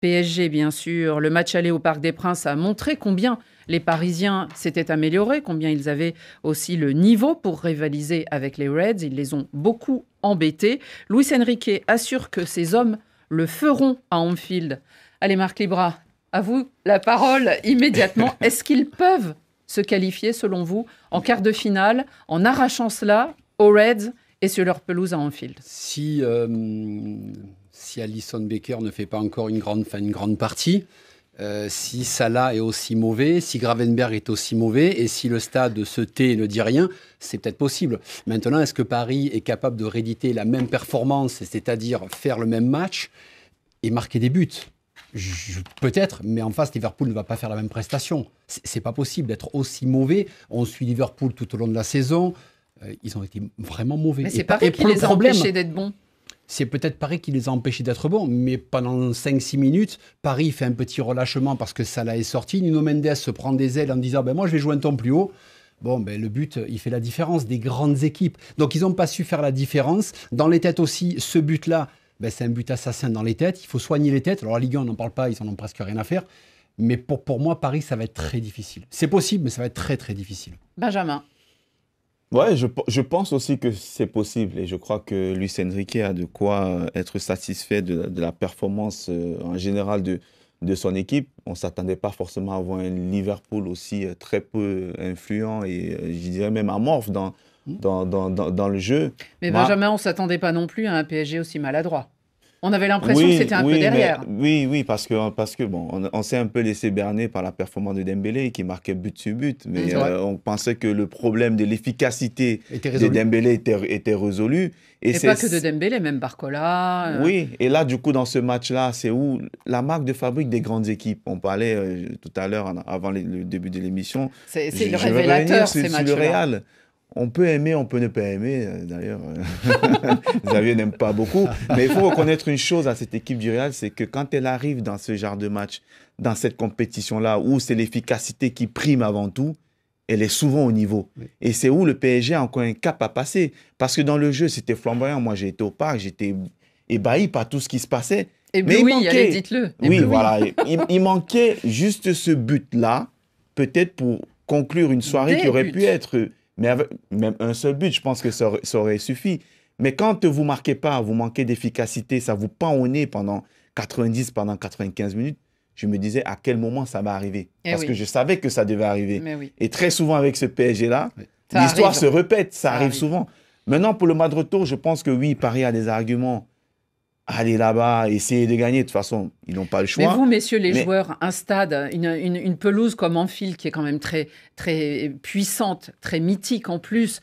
PSG, bien sûr. Le match aller au Parc des Princes a montré combien les Parisiens s'étaient améliorés, combien ils avaient aussi le niveau pour rivaliser avec les Reds. Ils les ont beaucoup embêtés. Luis Enrique assure que ces hommes le feront à Anfield. Allez, Marc Libra, à vous la parole immédiatement. Est-ce qu'ils peuvent se qualifier, selon vous, en quart de finale, en arrachant cela aux Reds et sur leur pelouse à Anfield? Si Alisson Becker ne fait pas encore une grande partie, si Salah est aussi mauvais, si Gravenberch est aussi mauvais, et si le stade se tait et ne dit rien, c'est peut-être possible. Maintenant, est-ce que Paris est capable de rééditer la même performance, c'est-à-dire faire le même match et marquer des buts? Peut-être, mais en face, Liverpool ne va pas faire la même prestation. C'est pas possible d'être aussi mauvais. On suit Liverpool tout au long de la saison. Ils ont été vraiment mauvais. Mais c'est Paris qui les a empêchés d'être bons. C'est peut-être Paris qui les a empêchés d'être bons, mais pendant 5-6 minutes, Paris fait un petit relâchement parce que Salah est sorti. Nuno Mendes se prend des ailes en disant moi je vais jouer un ton plus haut. Bon, le but, il fait la différence des grandes équipes. Donc ils n'ont pas su faire la différence. Dans les têtes aussi, ce but-là, c'est un but assassin dans les têtes. Il faut soigner les têtes. Alors la Ligue 1, on n'en parle pas, ils n'en ont presque rien à faire. Mais pour moi, Paris, ça va être très difficile. C'est possible, mais ça va être très, très difficile. Benjamin. Ouais, je pense aussi que c'est possible et je crois que Luis Enrique a de quoi être satisfait de la performance en général de son équipe. On ne s'attendait pas forcément à voir un Liverpool aussi très peu influent et je dirais même amorphe dans le jeu. Mais Benjamin, on ne s'attendait pas non plus à un PSG aussi maladroit. On avait l'impression que c'était un peu derrière. Oui, parce que bon, on s'est un peu laissé berner par la performance de Dembélé qui marquait but sur but. Mais on pensait que le problème de l'efficacité de Dembélé était résolu. Et pas que de Dembélé, même Barcola. Oui, et là, du coup, dans ce match-là, c'est où la marque de fabrique des grandes équipes. On parlait tout à l'heure, avant le début de l'émission. C'est le révélateur, ces matchs-là. Le Real. On peut aimer, on peut ne pas aimer. D'ailleurs, Xavier n'aime pas beaucoup. Mais il faut reconnaître une chose à cette équipe du Real, c'est que quand elle arrive dans ce genre de match, dans cette compétition-là, où c'est l'efficacité qui prime avant tout, elle est souvent au niveau. Oui. Et c'est où le PSG a encore un cap à passer. Parce que dans le jeu, c'était flamboyant. Moi, j'ai été au parc, j'étais ébahi par tout ce qui se passait. Et mais oui, allez, dites-le. Oui, voilà. Il manquait juste ce but-là, peut-être pour conclure une soirée qui aurait pu être... Mais avec même un seul but, je pense que ça aurait suffi. Mais quand vous ne marquez pas, vous manquez d'efficacité, ça vous pend au nez pendant 90, pendant 95 minutes, je me disais à quel moment ça va arriver. Parce que je savais que ça devait arriver. Et très souvent avec ce PSG-là, l'histoire se répète, ça arrive souvent. Maintenant, pour le match de retour, je pense que oui, Paris a des arguments. Aller là-bas, essayer de gagner. De toute façon, ils n'ont pas le choix. Mais vous, messieurs les joueurs, un stade, une pelouse comme Anfield, qui est quand même très, très puissante, très mythique en plus,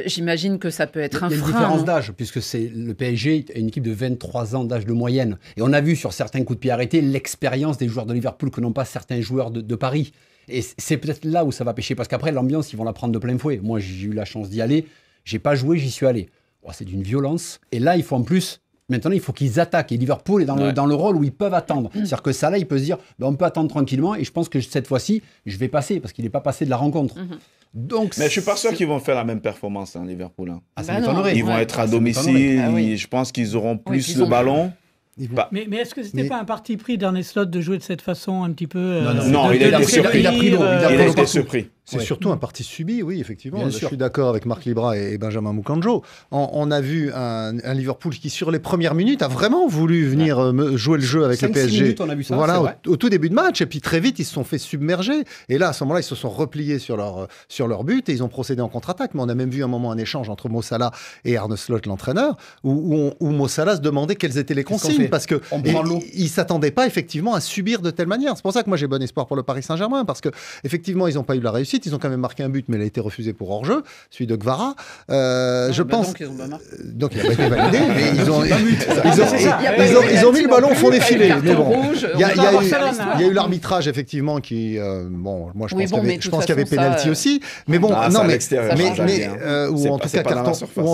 j'imagine que ça peut être un frein. Il y a une différence d'âge, puisque le PSG est une équipe de 23 ans d'âge de moyenne. Et on a vu sur certains coups de pied arrêtés l'expérience des joueurs de Liverpool que n'ont pas certains joueurs de Paris. Et c'est peut-être là où ça va pêcher, parce qu'après, l'ambiance, ils vont la prendre de plein fouet. Moi, j'ai eu la chance d'y aller. J'ai pas joué, j'y suis allé. Oh, c'est d'une violence. Et là, il faut en plus... Maintenant, il faut qu'ils attaquent. Et Liverpool est dans le rôle où ils peuvent attendre. C'est-à-dire que Salah, il peut se dire, on peut attendre tranquillement. Et je pense que cette fois-ci, je vais passer, parce qu'il n'est pas passé de la rencontre. Donc, mais je ne suis pas sûr qu'ils vont faire la même performance, Liverpool. Ça m'étonnerait. Ils vont être à domicile. Je pense qu'ils auront plus le ballon. Mais est-ce que ce n'était pas un parti pris d'Arne Slot de jouer de cette façon un petit peu Non, il a été surpris. C'est surtout un parti subi, oui, effectivement. Je suis d'accord avec Marc Libra et Benjamin Moukanjo. On a vu un Liverpool qui, sur les premières minutes, a vraiment voulu venir jouer le jeu avec le PSG. 5-6 minutes, on a vu ça, voilà, au tout début de match. Et puis très vite, ils se sont fait submerger. Et là, à ce moment-là, ils se sont repliés sur leur but et ils ont procédé en contre-attaque. Mais on a même vu un moment un échange entre Mo Salah et Arne Slot, l'entraîneur, où Mo Salah se demandait quelles étaient les consignes. Parce que il s'attendait pas effectivement à subir de telle manière. C'est pour ça que moi j'ai bon espoir pour le Paris Saint-Germain, parce que effectivement ils n'ont pas eu la réussite. Ils ont quand même marqué un but, mais il a été refusé pour hors-jeu, celui de Gvara. Je pense. Donc ils ont pas marqué. Donc il n'a pas été validé, mais ils ont mis le ballon au fond des filets. Mais bon, il y a eu l'arbitrage effectivement qui, bon, moi je pense qu'il y avait pénalty aussi, mais bon, non mais ou en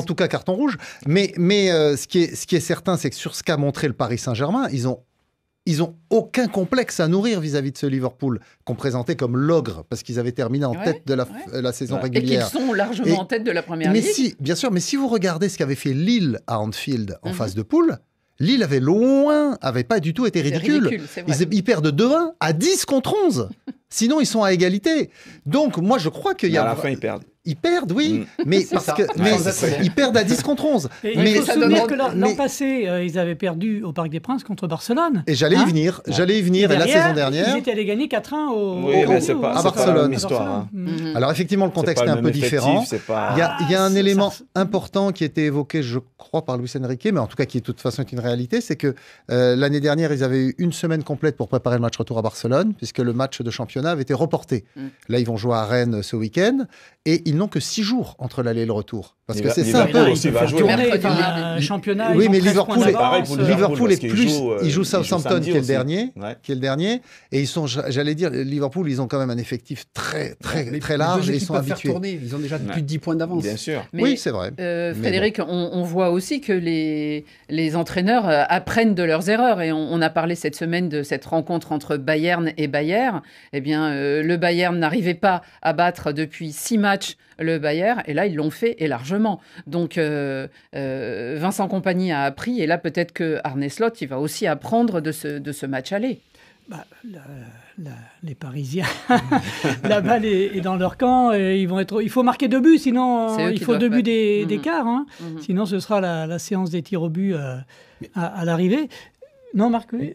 tout cas carton rouge. Mais ce qui est certain, c'est que sur ce qu'a montré le Paris Saint-Germain, ils ont aucun complexe à nourrir vis-à-vis de ce Liverpool qu'on présentait comme l'ogre, parce qu'ils avaient terminé en tête de la saison régulière. Et qu'ils sont largement en tête de la première ligue. Bien sûr, mais si vous regardez ce qu'avait fait Lille à Anfield en phase de poule, Lille avait pas du tout été ridicule. Ils perdent 2-1 à 10 contre 11. Sinon, ils sont à égalité. Donc, moi, je crois qu'il y a... À la fin, ils perdent. Ils perdent, oui, mais ils perdent à 10 contre 11. Mais il faut se souvenir que l'an passé, ils avaient perdu au Parc des Princes contre Barcelone. Et j'allais y venir. Et la saison dernière... Ils étaient allés gagner 4-1 à Barcelone. Histoire, Alors effectivement, le contexte est un peu différent. Il y a un élément important qui était évoqué, je crois, par Luis Enrique, mais en tout cas qui de toute façon est une réalité, c'est que l'année dernière, ils avaient eu une semaine complète pour préparer le match retour à Barcelone, puisque le match de championnat avait été reporté. Là, ils vont jouer à Rennes ce week-end, et ils n'ont que 6 jours entre l'aller et le retour. Parce que c'est ça un peu. Il va jouer championnat. Oui, mais Liverpool est plus. Ils jouent Southampton Southampton qui est le dernier. Et ils sont, j'allais dire, Liverpool, ils ont quand même un effectif très large et ils sont habitués. Ils ont déjà plus de 10 points d'avance. Bien sûr. Oui, c'est vrai. Frédéric, on voit aussi que les entraîneurs apprennent de leurs erreurs. Et on a parlé cette semaine de cette rencontre entre Bayern et Bayer. Eh bien, le Bayern n'arrivait pas à battre depuis 6 matchs le Bayern, et là, ils l'ont fait, et largement. Donc, Vincent Kompany a appris, et là, peut-être que Arne Slot, il va aussi apprendre de ce match aller. Les Parisiens, la balle est dans leur camp, et il faut marquer 2 buts, sinon il faut 2 buts d'écart. Sinon, ce sera la séance des tirs au but à l'arrivée. Non, Marc, oui.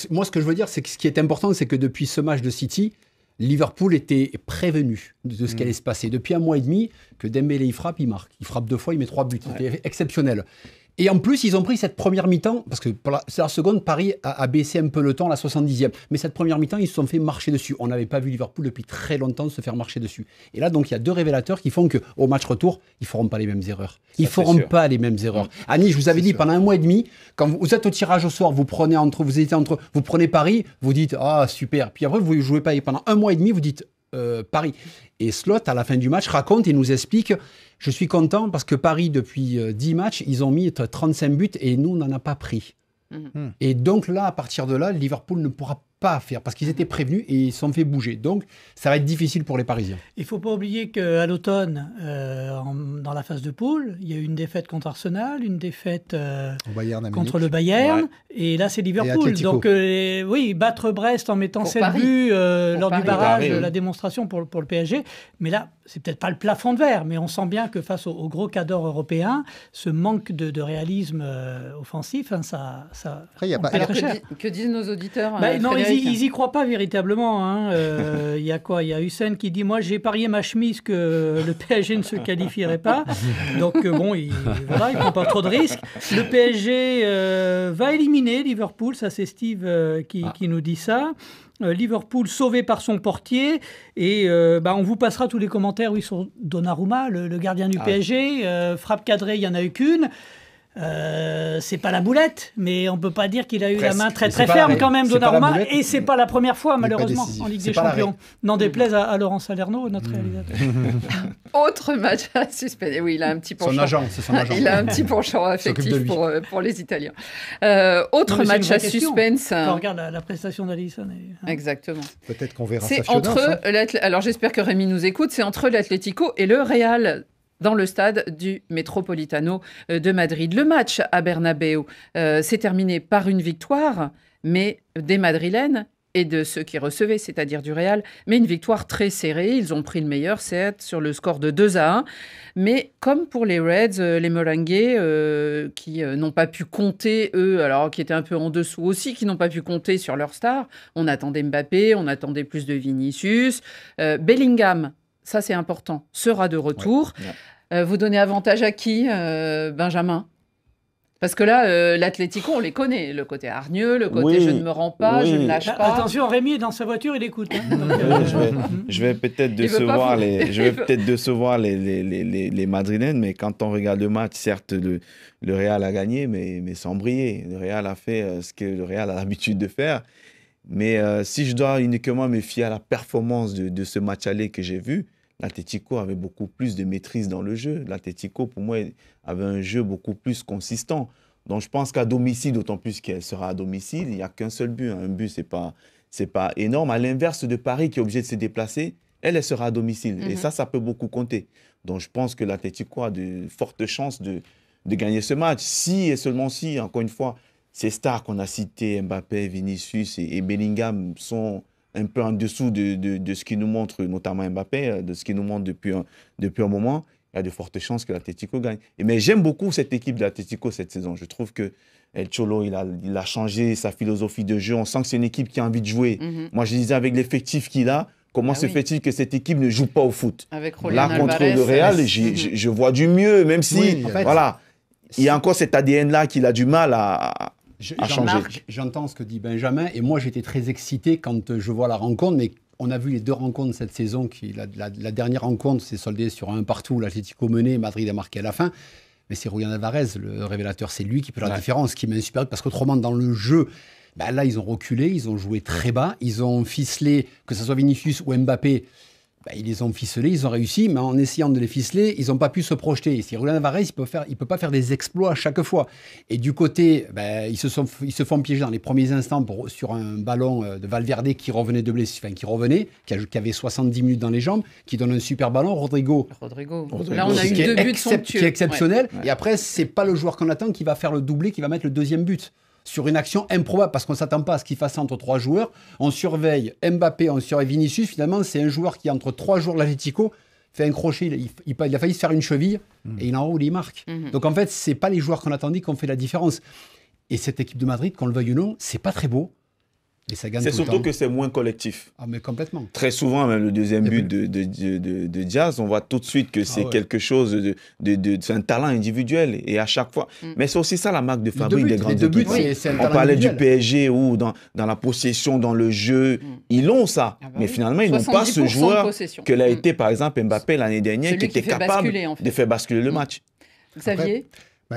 Moi, ce que je veux dire, c'est que ce qui est important, c'est que depuis ce match de City, Liverpool était prévenu de ce qui allait se passer. Depuis 1 mois et demi, que Dembélé, il frappe 2 fois, il met 3 buts. C'était exceptionnel. Et en plus, ils ont pris cette première mi-temps, parce que c'est la seconde, Paris a baissé un peu le temps, la 70e. Mais cette première mi-temps, ils se sont fait marcher dessus. On n'avait pas vu Liverpool depuis très longtemps se faire marcher dessus. Et là, donc, il y a 2 révélateurs qui font qu'au match retour, ils ne feront pas les mêmes erreurs. Ils ne feront pas les mêmes erreurs. Annie, je vous avais dit, pendant 1 mois et demi, quand vous êtes au tirage au sort, vous prenez Paris, vous dites « Ah, super ». Puis après, vous ne jouez pas. Et pendant 1 mois et demi, vous dites Paris. Et Slot, à la fin du match, raconte et nous explique « Je suis content parce que Paris, depuis 10 matchs, ils ont mis 35 buts et nous, on n'en a pas pris. » Et donc là, à partir de là, Liverpool ne pourra pas faire parce qu'ils étaient prévenus et ils se sont fait bouger. Donc, ça va être difficile pour les Parisiens. Il ne faut pas oublier qu'à l'automne, dans la phase de poule, il y a eu une défaite contre Arsenal, une défaite contre le Bayern, et là, c'est Liverpool. Donc, oui, battre Brest en mettant 7 buts lors du barrage, la démonstration pour le PSG. Mais là, c'est peut-être pas le plafond de verre, mais on sent bien que face aux gros cadors européens, ce manque de réalisme offensif, ça Après, y a pas... Alors, que disent nos auditeurs non, ils y croient pas véritablement. Il y a quoi? Il y a Hussein qui dit « Moi, j'ai parié ma chemise que le PSG ne se qualifierait pas. » Donc, bon, il ne prend pas trop de risques. Le PSG va éliminer Liverpool. Ça, c'est Steve qui nous dit ça. Liverpool sauvé par son portier. Et on vous passera tous les commentaires sur Donnarumma, le gardien du PSG. Frappe cadrée, il n'y en a eu qu'une. C'est pas la boulette, mais on peut pas dire qu'il a eu la main très ferme quand même, Donnarumma, et c'est pas la première fois malheureusement en Ligue des Champions. N'en déplaise à Laurent Salerno, notre réalisateur. Autre match à suspendre. Oui, il a un petit penchant. C'est son agent. Il a un petit penchant affectif pour les Italiens. Autre match à suspense. Quand on regarde la prestation d'Alisson. Exactement. Peut-être qu'on verra ça. C'est entre. Alors j'espère que Rémi nous écoute. C'est entre l'Atlético et le Real, dans le stade du Metropolitano de Madrid. Le match à Bernabéu s'est terminé par une victoire, mais des Madrilènes et de ceux qui recevaient, c'est-à-dire du Real, mais une victoire très serrée. Ils ont pris le meilleur, certes, sur le score de 2-1. Mais comme pour les Reds, les Merengues, qui n'ont pas pu compter, eux, alors qui étaient un peu en dessous aussi, qui n'ont pas pu compter sur leur star. On attendait Mbappé, on attendait plus de Vinicius. Bellingham, ça c'est important, sera de retour. Ouais. Vous donnez avantage à qui, Benjamin? Parce que là, l'Atlético, on les connaît. Le côté hargneux, le côté je ne me rends pas, je ne lâche pas. Attention, Rémi est dans sa voiture, il écoute. Je vais peut-être décevoir les Madrilènes, mais quand on regarde le match, certes, le Real a gagné, mais sans briller. Le Real a fait ce que le Real a l'habitude de faire. Mais si je dois uniquement me fier à la performance de ce match aller que j'ai vu, l'Atlético avait beaucoup plus de maîtrise dans le jeu. L'Atlético, pour moi, avait un jeu beaucoup plus consistant. Donc, je pense qu'à domicile, d'autant plus qu'elle sera à domicile, il n'y a qu'un seul but. Un but, ce n'est pas énorme. À l'inverse de Paris, qui est obligé de se déplacer, elle sera à domicile. Et ça peut beaucoup compter. Donc, je pense que l'Atlético a de fortes chances de gagner ce match. Si et seulement si, encore une fois, ces stars qu'on a citées, Mbappé, Vinicius et Bellingham, sont un peu en dessous de ce qu'ils nous montrent, notamment Mbappé, de ce qu'ils nous montrent depuis un moment, il y a de fortes chances que l'Atlético gagne. Mais j'aime beaucoup cette équipe de l'Atlético cette saison. Je trouve que El Cholo, il a changé sa philosophie de jeu. On sent que c'est une équipe qui a envie de jouer. Moi, je disais, avec l'effectif qu'il a, comment se fait-il que cette équipe ne joue pas au foot? Avec Julián Là, contre Alvarez, le Real, je vois du mieux, même si, Oui, en fait, voilà, il y a encore cet ADN-là qu'il a du mal à changer. J'entends ce que dit Benjamin, et moi j'étais très excité quand je vois la rencontre, mais on a vu les deux rencontres cette saison. La dernière rencontre s'est soldée sur un partout, l'Atlético menait, Madrid a marqué à la fin. Mais c'est Julián Alvarez, le révélateur, c'est lui qui fait la différence, qui m'inspire, parce qu'autrement, dans le jeu, ben là, ils ont reculé, ils ont joué très bas, ils ont ficelé, que ce soit Vinicius ou Mbappé, ben, ils les ont ficelés, ils ont réussi, mais en essayant de les ficeler, ils n'ont pas pu se projeter. Et si Julián Alvarez, il ne peut pas faire des exploits à chaque fois. Et du côté, ben, ils se font piéger dans les premiers instants sur un ballon de Valverde qui revenait de blessure, qui avait 70 minutes dans les jambes, qui donne un super ballon. Rodrigo. Là, on a eu deux buts somptueux. Qui est exceptionnel. Ouais. Et après, c'est pas le joueur qu'on attend qui va faire le doublé, qui va mettre le deuxième but. Sur une action improbable, parce qu'on ne s'attend pas à ce qu'il fasse entre trois joueurs. On surveille Mbappé, on surveille Vinicius. Finalement, c'est un joueur qui, entre trois joueurs de l'Atlético, fait un crochet. Il a failli se faire une cheville et il enroule, il marque. Donc en fait, ce n'est pas les joueurs qu'on attendait qui ont fait la différence. Et cette équipe de Madrid, qu'on le veuille ou non, c'est pas très beau. Et ça gagne C'est tout le surtout temps. que c'est moins collectif. Ah, mais complètement. Très souvent, même le deuxième but de Diaz, on voit tout de suite que c'est quelque chose c'est un talent individuel. Et à chaque fois. Mais c'est aussi ça la marque de fabrique des grandes équipes. On parlait du PSG où dans la possession, dans le jeu, ils ont ça. Mais finalement, ils n'ont pas ce joueur que l'a été, par exemple, Mbappé l'année dernière, qui était capable de faire basculer le match. Xavier?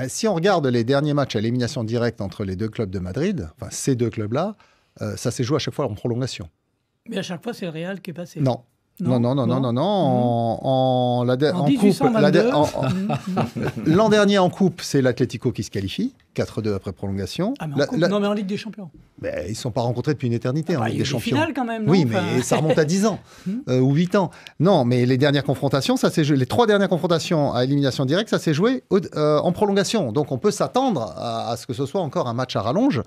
Si on regarde les derniers matchs à élimination directe entre les deux clubs de Madrid, enfin ces deux clubs-là, ça s'est joué à chaque fois en prolongation. Mais à chaque fois, c'est le Real qui est passé. Non. En coupe, l'an dernier en coupe, c'est l'Atlético qui se qualifie, 4-2 après prolongation. Ah, mais non, mais en Ligue des Champions. Ils ne sont pas rencontrés depuis une éternité en Ligue des Champions. Finale quand même. Oui, mais ça remonte à 10 ans ou 8 ans. Non, mais les dernières confrontations, ça s'est joué. Les 3 dernières confrontations à élimination directe, ça s'est joué en prolongation. Donc on peut s'attendre à ce que ce soit encore un match à rallonge,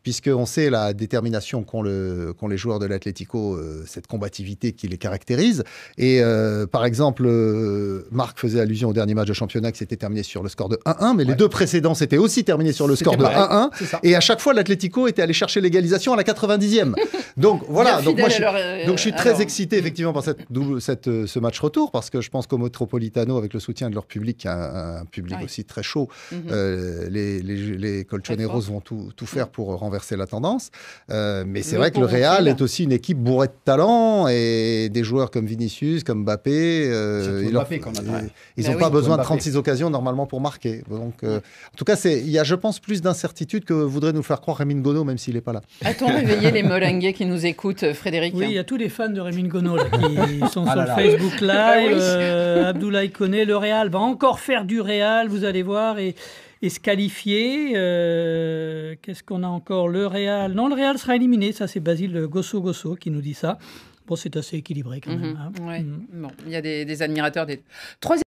puisqu'on sait la détermination qu'ont les joueurs de l'Atlético, cette combativité qui les caractérise. Et par exemple, Marc faisait allusion au dernier match de championnat qui s'était terminé sur le score de 1-1, mais les deux précédents s'étaient aussi terminés sur le score de 1-1. Et à chaque fois, l'Atlético était allé chercher l'égalisation à la 90e. Donc voilà, donc je suis très excité effectivement par ce match retour, parce que je pense qu'au Metropolitano, avec le soutien de leur public, un public aussi très chaud, les Colchoneros vont tout faire pour renverser la tendance. Mais c'est vrai que le Real est aussi une équipe bourrée de talent, et des joueurs comme Vinicius, comme Mbappé, ils n'ont pas besoin de 36 occasions normalement pour marquer. Donc, en tout cas, il y a, je pense, plus d'incertitude que voudrait nous faire croire Rémine Gono, même s'il n'est pas là. A-t-on réveillé les Molengués qui nous écoutent, Frédéric? Oui, il y a tous les fans de Rémine Gono là, qui sont sur le Facebook Live. Abdoulaye Koné, le Real va encore faire du Real, vous allez voir, et se qualifier. Qu'est-ce qu'on a encore? Le Real. Non, le Real sera éliminé. Ça, c'est Basile Gosso qui nous dit ça. Bon, c'est assez équilibré quand même. Bon, il y a des admirateurs des troisième